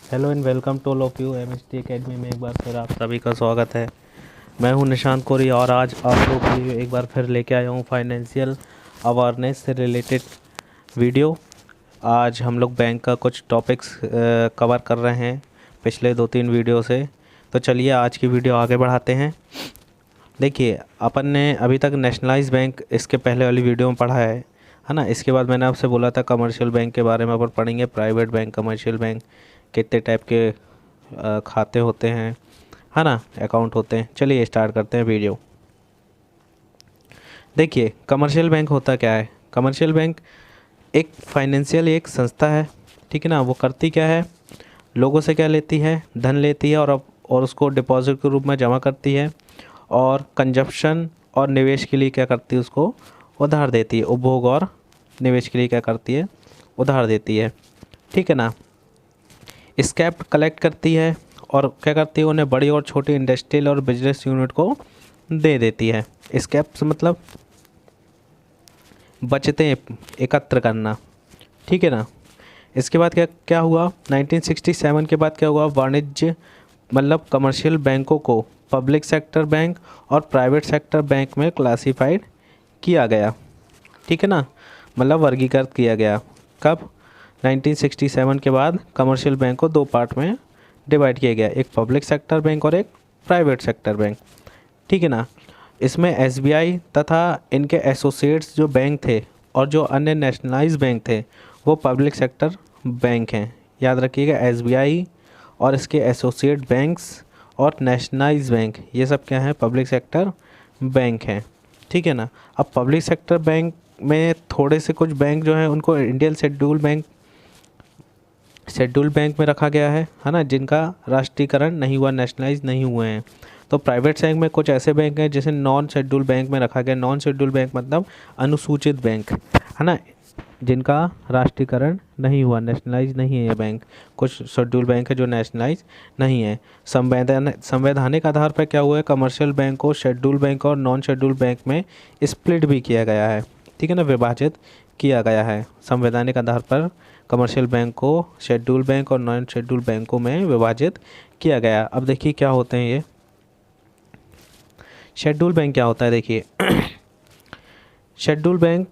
Hello and welcome to all of you MST academy में एक बार फिर आप सभी का स्वागत है। मैं हूं निशांत कोरी और आज आप लोग के लिए एक बार फिर लेके आया हूं फाइनेंशियल अवेयरनेस से रिलेटेड वीडियो। आज हम लोग बैंक का कुछ टॉपिक्स कवर कर रहे हैं पिछले 2-3 वीडियो से। तो चलिए आज की वीडियो आगे बढ़ाते हैं। देखिए, अपन ने अभी तक नेशनलाइज बैंक इसके पहले वाली वीडियो में पढ़ा है ना। इसके बाद मैंने आपसे बोला था कमर्शियल बैंक के बारे में अपन पढ़ेंगे, प्राइवेट बैंक, कमर्शियल बैंक, कितने टाइप के खाते होते हैं, है ना, अकाउंट होते हैं। चलिए स्टार्ट करते हैं वीडियो। देखिए, कमर्शियल बैंक होता क्या है। कमर्शियल बैंक एक फाइनेंशियल एक संस्था है, ठीक है ना। वो करती क्या है, लोगों से क्या लेती है, धन लेती है और उसको डिपॉजिट के रूप में जमा करती है और कंजप्शन और निवेश के लिए क्या करती है, उसको उधार देती है। उपभोग और निवेश के लिए क्या करती है, उधार देती है, ठीक है ना। स्क्रैप कलेक्ट करती है और क्या करती है, उन्हें बड़ी और छोटी इंडस्ट्रियल और बिजनेस यूनिट को दे देती है। स्क्रैप मतलब बचतें एकत्र करना, ठीक है ना। इसके बाद क्या क्या हुआ, 1967 के बाद क्या हुआ, वाणिज्य मतलब कमर्शियल बैंकों को पब्लिक सेक्टर बैंक और प्राइवेट सेक्टर बैंक में क्लासिफाइड किया गया, ठीक है ना, मतलब वर्गीकृत किया गया। कब, 1967 के बाद कमर्शियल बैंक को दो पार्ट में डिवाइड किया गया, एक पब्लिक सेक्टर बैंक और एक प्राइवेट सेक्टर बैंक, ठीक है ना। इसमें एसबीआई तथा इनके एसोसिएट्स जो बैंक थे और जो अन्य नेशनलाइज बैंक थे वो पब्लिक सेक्टर बैंक हैं। याद रखिएगा, एसबीआई और इसके एसोसिएट बैंक्स और नेशनलाइज बैंक ये सब क्या हैं, पब्लिक सेक्टर बैंक हैं, ठीक है ना। अब पब्लिक सेक्टर बैंक में थोड़े से कुछ बैंक जो हैं उनको इंडियन शेड्यूल बैंक में रखा गया है ना, जिनका राष्ट्रीयकरण नहीं हुआ, नेशनलाइज नहीं हुए हैं। तो प्राइवेट सेक्टर में कुछ ऐसे बैंक हैं जिसे नॉन शेड्यूल बैंक में रखा गया। नॉन शेड्यूल बैंक मतलब अनुसूचित बैंक, है ना, जिनका राष्ट्रीयकरण नहीं हुआ, नेशनलाइज नहीं है ये बैंक। कुछ शेड्यूल बैंक है जो नेशनलाइज नहीं है। संवैधानिक आधार पर क्या हुआ है, कमर्शियल बैंक को शेड्यूल बैंक और नॉन शेड्यूल बैंक में स्प्लिट भी किया गया है, ठीक है ना, विभाजित किया गया है। संवैधानिक आधार पर कमर्शियल बैंक को शेड्यूल बैंक और नॉन शेड्यूल बैंकों में विभाजित किया गया। अब देखिए क्या होते हैं ये शेड्यूल बैंक। क्या होता है देखिए, शेड्यूल बैंक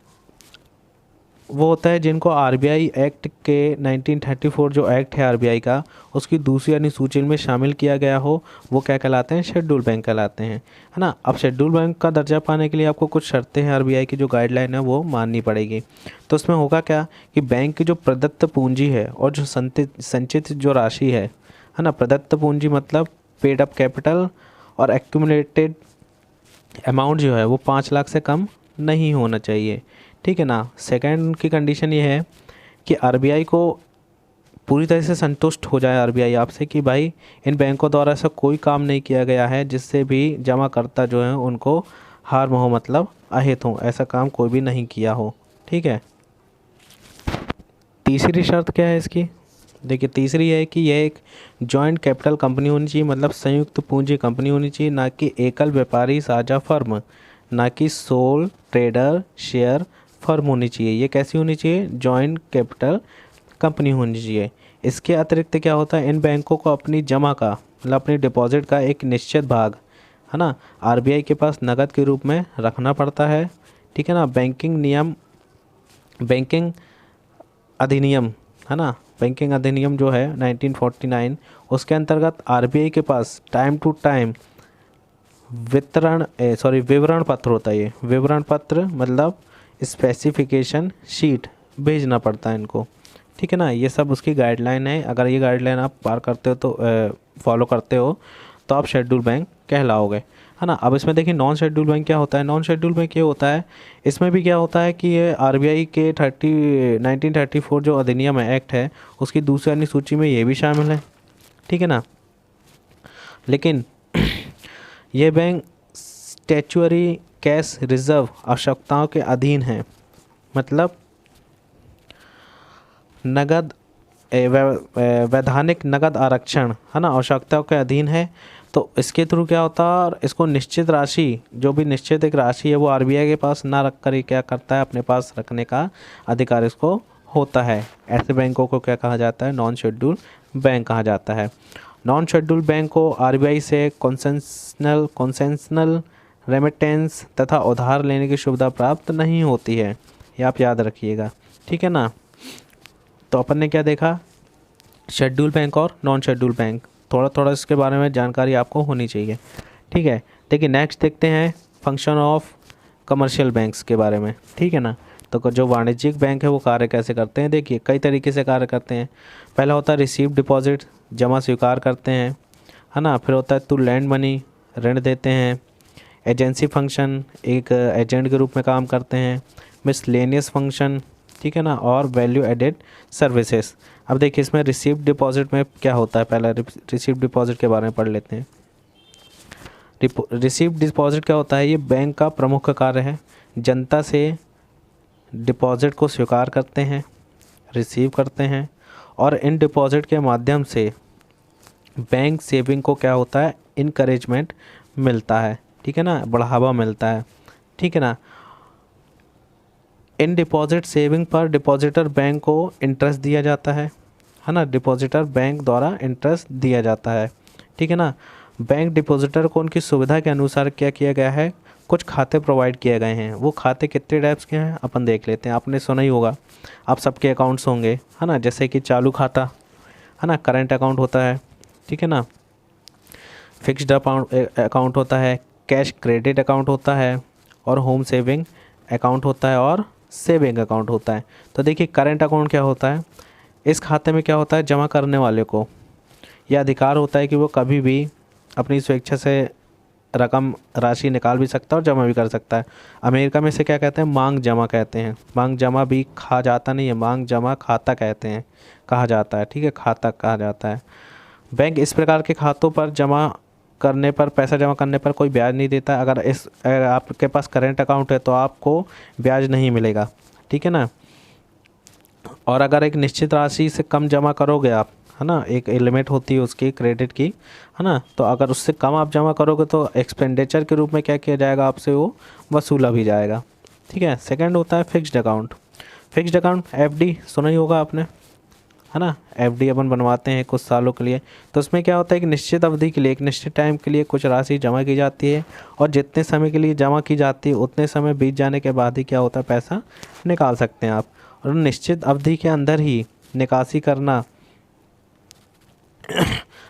वो होता है जिनको आरबीआई एक्ट के 1934 जो एक्ट है आरबीआई का, उसकी दूसरी अनुसूची में शामिल किया गया हो, वो क्या कहलाते हैं, शेड्यूल बैंक कहलाते हैं, है ना। अब शेड्यूल बैंक का दर्जा पाने के लिए आपको कुछ शर्तें हैं, आरबीआई की जो गाइडलाइन है वो माननी पड़ेगी। तो उसमें होगा क्या कि बैंक की जो प्रदत्त पूंजी है और जो संचित जो राशि है ना, प्रदत्त पूंजी मतलब पेड अप कैपिटल और एक्यूमुलेटेड अमाउंट जो है वो 5 लाख से कम नहीं होना चाहिए, ठीक है ना। सेकंड की कंडीशन ये है कि आरबीआई को पूरी तरह से संतुष्ट हो जाए आरबीआई आपसे कि भाई इन बैंकों द्वारा ऐसा कोई काम नहीं किया गया है जिससे भी जमाकर्ता जो हैं उनको हार्म हो, मतलब अहित हो, ऐसा काम कोई भी नहीं किया हो, ठीक है। तीसरी शर्त क्या है इसकी, देखिए तीसरी है कि यह एक जॉइंट कैपिटल कंपनी होनी चाहिए, मतलब संयुक्त पूंजी कंपनी होनी चाहिए, ना कि एकल व्यापारी साझा फर्म, ना कि सोल ट्रेडर शेयर फर्म होनी चाहिए। ये कैसी होनी चाहिए, जॉइंट कैपिटल कंपनी होनी चाहिए। इसके अतिरिक्त क्या होता है, इन बैंकों को अपनी जमा का मतलब अपनी डिपॉजिट का एक निश्चित भाग, है ना, आरबीआई के पास नकद के रूप में रखना पड़ता है, ठीक है ना। बैंकिंग अधिनियम, है ना, बैंकिंग अधिनियम जो है 1949, उसके अंतर्गत आरबीआई के पास टाइम टू टाइम विवरण पत्र होता है। ये विवरण पत्र मतलब स्पेसिफिकेशन शीट भेजना पड़ता है इनको, ठीक है ना। ये सब उसकी गाइडलाइन है। अगर ये गाइडलाइन आप पार करते हो तो फॉलो करते हो तो आप शेड्यूल बैंक कहलाओगे, है ना। अब इसमें देखिए नॉन शेड्यूल बैंक क्या होता है। नॉन शेड्यूल बैंक ये होता है, इसमें भी क्या होता है कि ये आरबीआई के 1934 जो अधिनियम है, एक्ट है, उसकी दूसरी अनुसूची में ये भी शामिल है, ठीक है ना। लेकिन ये बैंक स्टैच्यूअरी कैश रिजर्व आवश्यकताओं के अधीन है, मतलब नगद वैधानिक नगद आरक्षण, है ना, आवश्यकताओं के अधीन है। तो इसके थ्रू क्या होता है, और इसको निश्चित राशि, जो भी निश्चित एक राशि है वो आरबीआई के पास ना रख कर ही क्या करता है, अपने पास रखने का अधिकार इसको होता है। ऐसे बैंकों को क्या कहा जाता है? नॉन शेड्यूल बैंक कहा जाता है। नॉन शेड्यूल बैंक को आरबीआई से कॉन्सेशनल रेमिटेंस तथा उधार लेने की सुविधा प्राप्त नहीं होती है, ये आप याद रखिएगा, ठीक है ना। तो अपन ने क्या देखा? शेड्यूल बैंक और नॉन शेड्यूल बैंक, थोड़ा थोड़ा इसके बारे में जानकारी आपको होनी चाहिए, ठीक है। देखिए नेक्स्ट देखते हैं फंक्शन ऑफ कमर्शियल बैंक्स के बारे में, ठीक है ना। तो जो वाणिज्यिक बैंक है वो कार्य कैसे करते हैं? देखिए कई तरीके से कार्य करते हैं। पहला होता है रिसीव डिपॉजिट, जमा स्वीकार करते हैं, है ना। फिर होता है टू लैंड मनी, ऋण देते हैं। एजेंसी फंक्शन, एक एजेंट के रूप में काम करते हैं। मिसलेनियस फंक्शन, ठीक है ना। और वैल्यू एडेड सर्विसेज। अब देखिए इसमें रिसीव डिपॉजिट में क्या होता है, पहला रिसीव डिपॉजिट के बारे में पढ़ लेते हैं। रिसीव डिपॉजिट क्या होता है? ये बैंक का प्रमुख कार्य है। जनता से डिपॉजिट को स्वीकार करते हैं, रिसीव करते हैं, और इन डिपॉजिट के माध्यम से बैंक सेविंग को क्या होता है? इनकरेजमेंट मिलता है, ठीक है ना, बढ़ावा मिलता है, ठीक है ना। इन डिपॉजिट सेविंग पर डिपॉजिटर बैंक को इंटरेस्ट दिया जाता है ना। डिपॉजिटर बैंक द्वारा इंटरेस्ट दिया जाता है, ठीक है ना। बैंक डिपॉजिटर को उनकी सुविधा के अनुसार क्या किया गया है? कुछ खाते प्रोवाइड किए गए हैं। वो खाते कितने टाइप्स के हैं अपन देख लेते हैं। आपने सुना ही होगा, आप सबके अकाउंट्स होंगे, है ना। जैसे कि चालू खाता, है ना, करंट अकाउंट होता है, ठीक है ना। फिक्स्ड अकाउंट होता है, कैश क्रेडिट अकाउंट होता है, और होम सेविंग अकाउंट होता है, और सेविंग अकाउंट होता है। तो देखिए करंट अकाउंट क्या होता है? इस खाते में क्या होता है? जमा करने वाले को यह अधिकार होता है कि वो कभी भी अपनी स्वेच्छा से रकम राशि निकाल भी सकता है और जमा भी कर सकता है। अमेरिका में इसे क्या कहते हैं? मांग जमा कहते हैं। मांग जमा भी कहा जाता नहीं है, मांग जमा खाता कहते हैं, कहा जाता है, ठीक है, खाता कहा जाता है। बैंक इस प्रकार के खातों पर जमा करने पर, पैसा जमा करने पर कोई ब्याज नहीं देता। अगर आपके पास करेंट अकाउंट है तो आपको ब्याज नहीं मिलेगा, ठीक है ना। और अगर एक निश्चित राशि से कम जमा करोगे आप, है ना, एक लिमिट होती है उसकी क्रेडिट की, है ना, तो अगर उससे कम आप जमा करोगे तो एक्सपेंडिचर के रूप में क्या किया जाएगा? आपसे वो वसूला भी जाएगा, ठीक है। सेकंड होता है fixed account. Fixed account FD सुना ही होगा आपने, है ना। एफडी अपन बनवाते हैं कुछ सालों के लिए। तो उसमें क्या होता है? एक निश्चित अवधि के लिए, एक निश्चित टाइम के लिए कुछ राशि जमा की जाती है, और जितने समय के लिए जमा की जाती है उतने समय बीत जाने के बाद ही क्या होता है? पैसा निकाल सकते हैं आप। और निश्चित अवधि के अंदर ही निकासी करना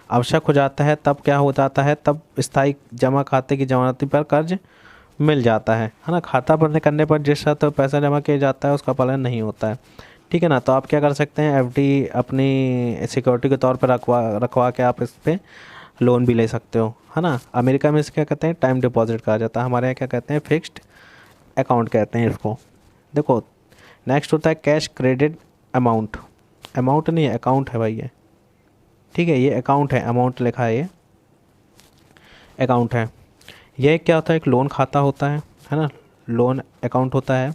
आवश्यक हो जाता है। तब क्या हो जाता है? तब स्थायी जमा खाते की जमानती पर कर्ज मिल जाता है ना। खाता बंद करने पर जिस शर्त तो पैसा जमा किया जाता है उसका पालन नहीं होता है, ठीक है ना। तो आप क्या कर सकते हैं? एफडी अपनी सिक्योरिटी के तौर पर रखवा के आप इस पर लोन भी ले सकते हो, है ना। अमेरिका में इसे क्या कहते हैं? टाइम डिपॉजिट कहा जाता है। हमारे यहाँ क्या कहते हैं? फिक्स्ड अकाउंट कहते हैं इसको। देखो नेक्स्ट होता है कैश क्रेडिट अमाउंट। अमाउंट नहीं है, अकाउंट है भाई ये, ठीक है, ये अकाउंट है, अमाउंट लिखा है, ये अकाउंट है। यह क्या होता है? एक लोन खाता होता है ना, लोन अकाउंट होता है।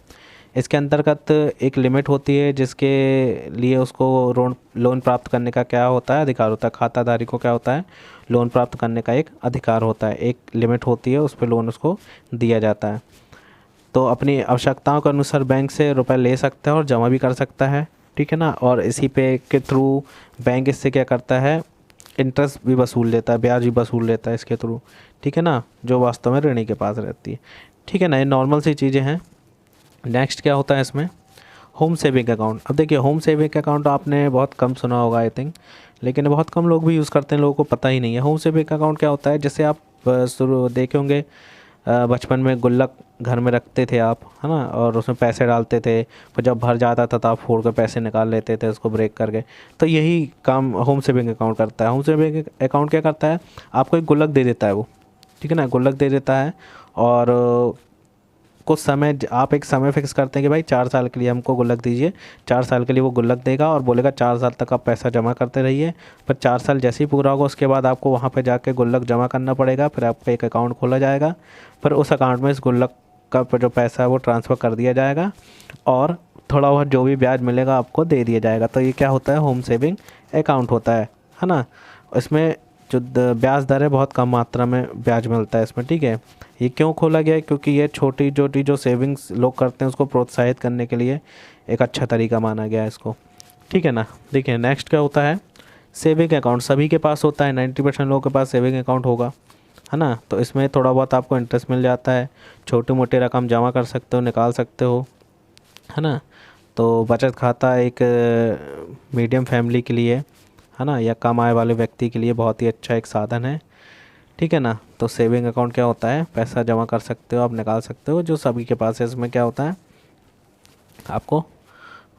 इसके अंतर्गत एक लिमिट होती है जिसके लिए उसको लोन प्राप्त करने का क्या होता है? अधिकार होता है। खाताधारी को क्या होता है? लोन प्राप्त करने का एक अधिकार होता है, एक लिमिट होती है, उस पर लोन उसको दिया जाता है। तो अपनी आवश्यकताओं के अनुसार बैंक से रुपए ले सकता है और जमा भी कर सकता है, ठीक है ना। और इसी पे के थ्रू बैंक इससे क्या करता है? इंटरेस्ट भी वसूल लेता है, ब्याज भी वसूल लेता है इसके थ्रू, ठीक है ना, जो वास्तव में ऋणी के पास रहती है, ठीक है ना। ये नॉर्मल सी चीज़ें हैं। नेक्स्ट क्या होता है इसमें? Home saving account. अब देखिए होम सेविंग अकाउंट आपने बहुत कम सुना होगा आई थिंक, लेकिन बहुत कम लोग भी यूज़ करते हैं, लोगों को पता ही नहीं है। होम सेविंग अकाउंट क्या होता है? जैसे आप शुरू देखे होंगे बचपन में गुल्लक घर में रखते थे आप, है ना, और उसमें पैसे डालते थे, फिर जब भर जाता था तो आप फोड़ कर पैसे निकाल लेते थे उसको ब्रेक करके। तो यही काम होम सेविंग अकाउंट करता है। होम सेविंग अकाउंट क्या करता है? आपको एक गुल्लक दे देता है वो, ठीक है ना, गुल्लक दे देता है, और कुछ समय आप एक समय फिक्स करते हैं कि भाई 4 साल के लिए हमको गुल्लक दीजिए। 4 साल के लिए वो गुल्लक देगा और बोलेगा 4 साल तक आप पैसा जमा करते रहिए। पर 4 साल जैसे ही पूरा होगा उसके बाद आपको वहाँ पे जाके गुल्लक जमा करना पड़ेगा। फिर आपका एक अकाउंट खोला जाएगा, फिर उस अकाउंट में इस गुल्लक का जो पैसा है वो ट्रांसफ़र कर दिया जाएगा, और थोड़ा बहुत जो भी ब्याज मिलेगा आपको दे दिया जाएगा। तो ये क्या होता है? होम सेविंग अकाउंट होता है ना। इसमें जो ब्याज दर है बहुत कम मात्रा में ब्याज मिलता है इसमें, ठीक है। ये क्यों खोला गया है? क्योंकि ये छोटी छोटी जो सेविंग्स लोग करते हैं उसको प्रोत्साहित करने के लिए एक अच्छा तरीका माना गया है इसको, ठीक है ना। देखिए नेक्स्ट क्या होता है, सेविंग अकाउंट सभी के पास होता है, 90% लोगों के पास सेविंग अकाउंट होगा, है ना। तो इसमें थोड़ा बहुत आपको इंटरेस्ट मिल जाता है, छोटी मोटी रकम जमा कर सकते हो, निकाल सकते हो, है ना। तो बचत खाता एक मीडियम फैमिली के लिए, है ना, या कम आय वाले व्यक्ति के लिए बहुत ही अच्छा एक साधन है, ठीक है ना। तो सेविंग अकाउंट क्या होता है, पैसा जमा कर सकते हो, आप निकाल सकते हो, जो सभी के पास है। इसमें क्या होता है, आपको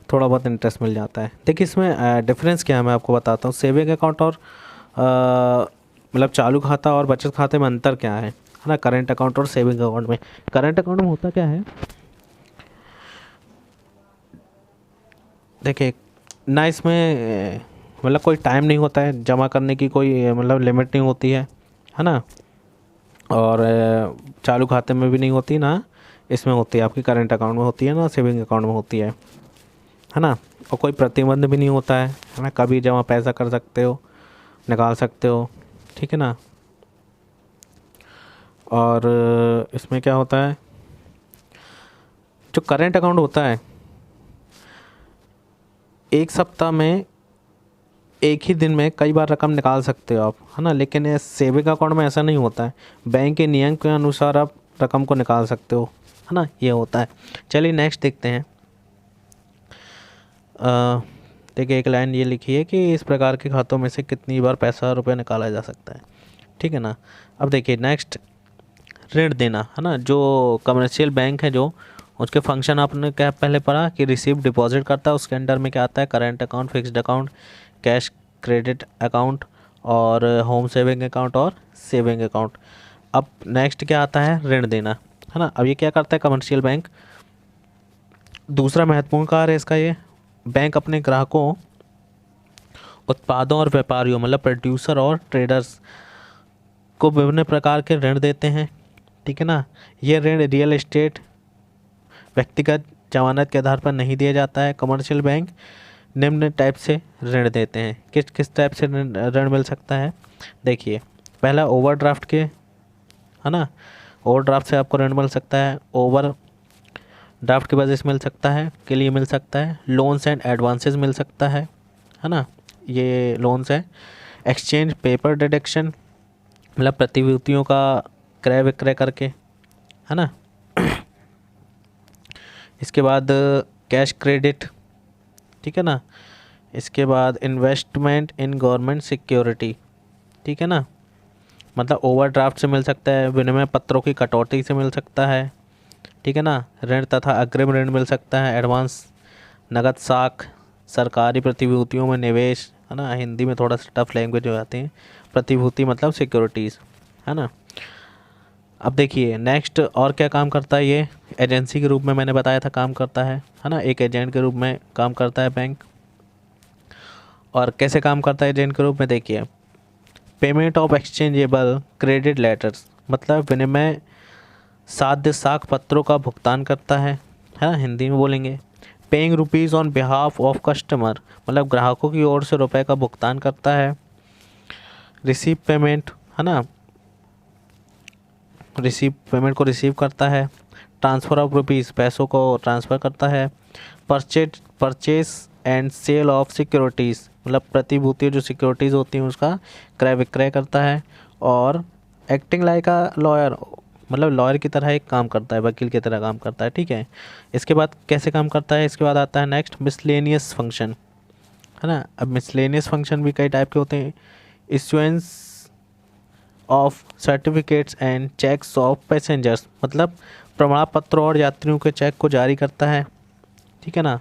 थोड़ा बहुत इंटरेस्ट मिल जाता है। देखिए इसमें डिफरेंस क्या है मैं आपको बताता हूँ। सेविंग अकाउंट और मतलब चालू खाता और बचत खाते में अंतर क्या है ना, करेंट अकाउंट और सेविंग अकाउंट में। करेंट अकाउंट में होता क्या है, देखिए ना इसमें मतलब कोई टाइम नहीं होता है जमा करने की, कोई मतलब लिमिट नहीं होती है ना। और चालू खाते में भी नहीं होती ना, इसमें होती है आपकी करेंट अकाउंट में होती है ना, सेविंग अकाउंट में होती है ना। और कोई प्रतिबंध भी नहीं होता है ना, कभी जमा पैसा कर सकते हो, निकाल सकते हो, ठीक है ना। और इसमें क्या होता है, जो करेंट अकाउंट होता है एक सप्ताह में एक ही दिन में कई बार रकम निकाल सकते हो आप, है ना। लेकिन ये सेविंग अकाउंट में ऐसा नहीं होता है, बैंक के नियम के अनुसार आप रकम को निकाल सकते हो, है ना, ये होता है। चलिए नेक्स्ट देखते हैं। देखिए एक लाइन ये लिखी है कि इस प्रकार के खातों में से कितनी बार पैसा रुपया निकाला जा सकता है, ठीक है ना। अब देखिए नेक्स्ट, ऋण देना, है ना। जो कमर्शियल बैंक है जो, उसके फंक्शन आपने क्या पहले पढ़ा कि रिसीव डिपॉजिट करता है, उसके अंडर में क्या आता है, current account, fixed account, cash credit account और होम सेविंग अकाउंट और सेविंग अकाउंट। अब नेक्स्ट क्या आता है, ऋण देना, है ना। अब ये क्या करता है कमर्शियल बैंक, दूसरा महत्वपूर्ण कार्य है इसका ये, बैंक अपने ग्राहकों, उत्पादों और व्यापारियों मतलब प्रोड्यूसर और ट्रेडर्स को विभिन्न प्रकार के ऋण देते हैं, ठीक है ना। ये ऋण रियल एस्टेट, व्यक्तिगत जमानत के आधार पर नहीं दिया जाता है। कमर्शियल बैंक निम्न टाइप से ऋण देते हैं। किस किस टाइप से ऋण मिल सकता है, देखिए पहला ओवरड्राफ्ट के, है ना, ओवरड्राफ्ट से आपको ऋण मिल सकता है, ओवर ड्राफ्ट की वजह से मिल सकता है, के लिए मिल सकता है। लोन्स एंड एडवांसेस मिल सकता है ना, ये लोन्स है। एक्सचेंज पेपर डिडक्शन मतलब प्रतिभूतियों का क्रय विक्रय करके, है ना। इसके बाद कैश क्रेडिट, ठीक है ना। इसके बाद इन्वेस्टमेंट इन गवर्नमेंट सिक्योरिटी, ठीक है ना, मतलब ओवरड्राफ्ट से मिल सकता है, विनिमय पत्रों की कटौती से मिल सकता है, ठीक है ना। ऋण तथा अग्रिम ऋण मिल सकता है, एडवांस, नगद साख, सरकारी प्रतिभूतियों में निवेश, है ना। हिंदी में थोड़ा सा टफ लैंग्वेज हो जाती है, प्रतिभूति मतलब सिक्योरिटीज़, है ना। अब देखिए नेक्स्ट और क्या काम करता है, ये एजेंसी के रूप में मैंने बताया था काम करता है ना, एक एजेंट के रूप में काम करता है बैंक। और कैसे काम करता है एजेंट के रूप में, देखिए payment of exchangeable credit letters मतलब विनिमय साध्य साख पत्रों का भुगतान करता है ना, हिंदी में बोलेंगे। Paying rupees on behalf of customer मतलब ग्राहकों की ओर से रुपए का भुगतान करता है। रिसीव पेमेंट, है ना, रिसीव पेमेंट को रिसीव करता है। ट्रांसफ़र ऑफ रुपीज़ पैसों को ट्रांसफ़र करता है। Purchase and sale of securities मतलब प्रतिभूतियाँ जो सिक्योरिटीज़ होती हैं उसका क्रय विक्रय करता है। और एक्टिंग लाइक अ लॉयर मतलब लॉयर की तरह एक काम करता है, वकील की तरह काम करता है, ठीक है। इसके बाद कैसे काम करता है, इसके बाद आता है नेक्स्ट मिसलेनियस फंक्शन, है ना। अब मिसलेनियस फंक्शन भी कई टाइप के होते हैं। Issuance of certificates and cheques of passengers मतलब प्रमाण पत्र और यात्रियों के चेक को जारी करता है, ठीक है ना।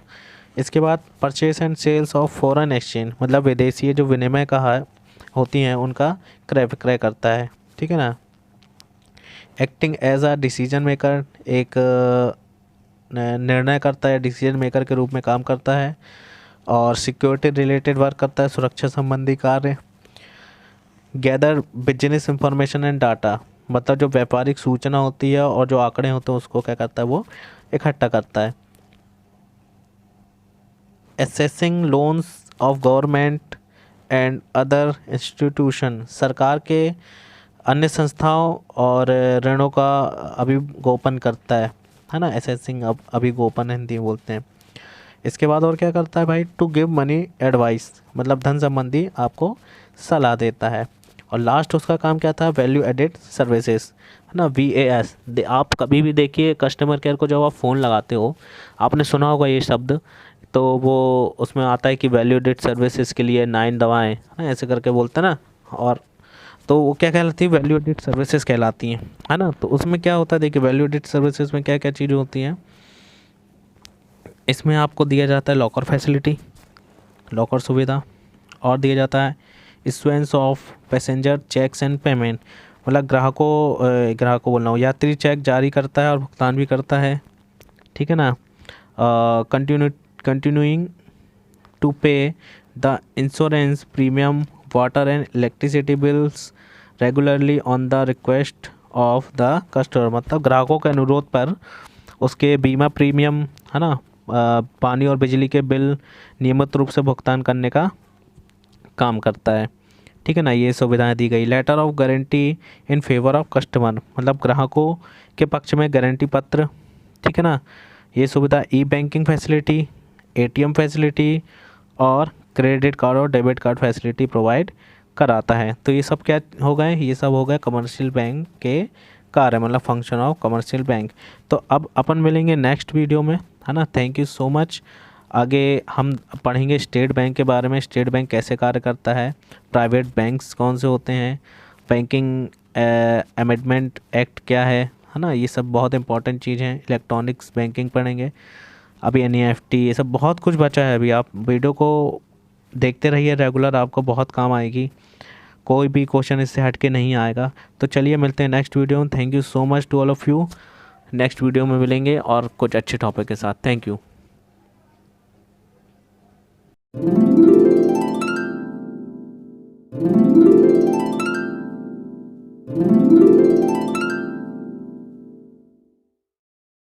इसके बाद purchase and sales of foreign exchange मतलब विदेशी जो विनिमय का होती हैं उनका क्रय विक्रय करता है, ठीक है ना। Acting as a decision maker एक निर्णय करता है, डिसीजन मेकर के रूप में काम करता है। और सिक्योरिटी रिलेटेड वर्क करता है, सुरक्षा संबंधी कार्य। Gather business information and data मतलब जो व्यापारिक सूचना होती है और जो आंकड़े होते हैं उसको क्या करता है, वो इकट्ठा करता है। Assessing loans of government and other institution, सरकार के अन्य संस्थाओं और ऋणों का अभिगोपन करता है ना, असेसिंग अभिगोपन हिंदी में बोलते हैं। इसके बाद और क्या करता है भाई, टू गिव मनी एडवाइस, मतलब धन संबंधी आपको सलाह देता है। और लास्ट उसका काम क्या था, वैल्यू एडेड सर्विसेज, है ना, VAS। आप कभी भी देखिए कस्टमर केयर को जब आप फ़ोन लगाते हो, आपने सुना होगा ये शब्द, तो वो उसमें आता है कि वैल्यू एडेड सर्विसेज के लिए 9 दबाएं, है ना, ऐसे करके बोलते हैं ना। और तो वो क्या कहलाती है, वैल्यू एडेड सर्विसेज कहलाती हैं, है ना। तो उसमें क्या होता है, देखिए वैल्यू एडेड सर्विसेज में क्या क्या चीज़ें होती हैं। इसमें आपको दिया जाता है लॉकर फैसिलिटी, लॉकर सुविधा, और दिया जाता है issuance of passenger cheques and payment, मतलब ग्राहकों बोल रहा हूँ, यात्री चेक जारी करता है और भुगतान भी करता है, ठीक है ना। कंटिन्यूइंग टू पे the insurance premium, water and electricity bills regularly on the request of the customer, मतलब ग्राहकों के अनुरोध पर उसके बीमा प्रीमियम, है ना, पानी और बिजली के बिल नियमित रूप से भुगतान करने का काम करता है, ठीक है ना। ये सुविधाएं दी गई। Letter of guarantee in favour of customer, मतलब ग्राहकों के पक्ष में गारंटी पत्र, ठीक है ना। ये सुविधा ई बैंकिंग फैसिलिटी, ATM फैसिलिटी और क्रेडिट कार्ड और डेबिट कार्ड फैसिलिटी प्रोवाइड कराता है। तो ये सब क्या हो गए, ये सब हो गए कमर्शियल बैंक के कार्य, मतलब फंक्शन ऑफ कमर्शियल बैंक। तो अब अपन मिलेंगे नेक्स्ट वीडियो में, है ना। Thank you so much. आगे हम पढ़ेंगे स्टेट बैंक के बारे में, स्टेट बैंक कैसे कार्य करता है, प्राइवेट बैंक्स कौन से होते हैं, बैंकिंग अमेंडमेंट एक्ट क्या है ना, ये सब बहुत इंपॉर्टेंट चीज़ हैं। इलेक्ट्रॉनिक्स बैंकिंग पढ़ेंगे, अभी NEFT, ये सब बहुत कुछ बचा है। अभी आप वीडियो को देखते रहिए रेगुलर, आपको बहुत काम आएगी, कोई भी क्वेश्चन इससे हट के नहीं आएगा। तो चलिए मिलते हैं नेक्स्ट वीडियो में। Thank you so much to all of you. Next video में मिलेंगे और कुछ अच्छे टॉपिक के साथ। Thank you.